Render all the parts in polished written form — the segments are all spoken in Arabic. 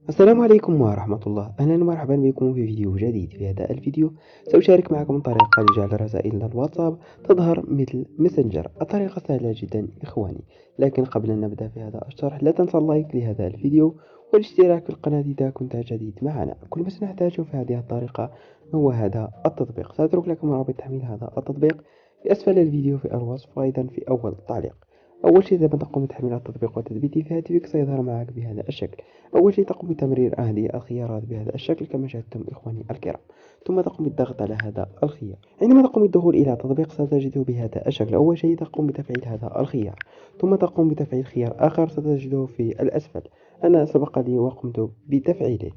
السلام عليكم ورحمة الله. أهلا ومرحبا بكم في فيديو جديد. في هذا الفيديو سأشارك معكم طريقة لجعل رسائل الواتساب تظهر مثل ماسنجر. الطريقة سهلة جدا إخواني، لكن قبل أن نبدأ في هذا الشرح لا تنسى اللايك لهذا الفيديو والاشتراك في القناة إذا كنت جديد معنا. كل ما سنحتاجه في هذه الطريقة هو هذا التطبيق. سأترك لكم رابط تحميل هذا التطبيق في أسفل الفيديو في الوصف وأيضا في أول تعليق. أول شيء عندما تقوم بتحميل التطبيق وتثبيته في هاتفك سيظهر معك بهذا الشكل. أول شيء تقوم بتمرير هذه الخيارات بهذا الشكل كما شاهدتم إخواني الكرام، ثم تقوم بالضغط على هذا الخيار. عندما تقوم بالدخول إلى التطبيق ستجده بهذا الشكل. أول شيء تقوم بتفعيل هذا الخيار، ثم تقوم بتفعيل خيار آخر ستجده في الأسفل. أنا سبق لي وقمت بتفعيله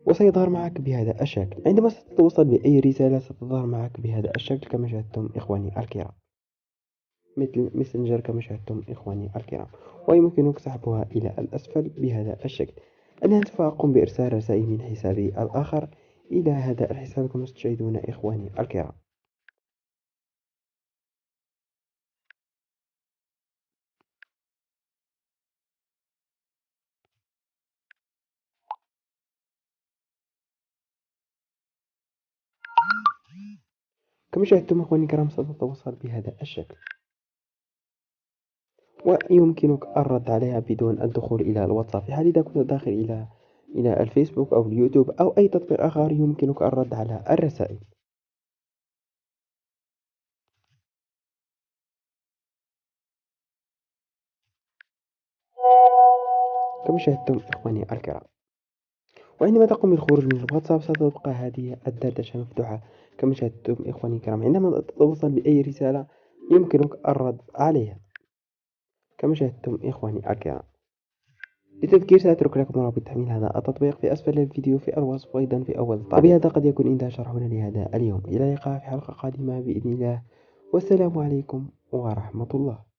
وسيظهر معك بهذا الشكل. عندما ستتوصل بأي رسالة ستظهر معك بهذا الشكل كما شاهدتم إخواني الكرام، مثل ماسنجر كما شاهدتم إخواني الكرام، ويمكنك سحبها إلى الأسفل بهذا الشكل. الآن سوف أقوم بإرسال رسائل من حسابي الآخر إلى هذا الحساب كما تشاهدون إخواني الكرام. كما شاهدتم إخواني الكرام ستتوصل بهذا الشكل، ويمكنك الرد عليها بدون الدخول إلى الواتساب. في حال إذا كنت داخل إلى الفيسبوك أو اليوتيوب أو أي تطبيق آخر يمكنك الرد على الرسائل. كما شاهدتم إخواني الكرام، وعندما تقوم بالخروج من الواتساب ستبقى هذه الدردشة مفتوحة كما شاهدتم إخواني الكرام. عندما تتوصل بأي رسالة يمكنك الرد عليها كما شاهدتم إخواني الكرام. للتذكير سأترك لكم رابط تحميل هذا التطبيق في أسفل الفيديو في الوصف وأيضا في أول تعليق. وبهذا قد يكون انتهى شرحنا لهذا اليوم. إلى اللقاء في حلقة قادمة بإذن الله، والسلام عليكم ورحمة الله.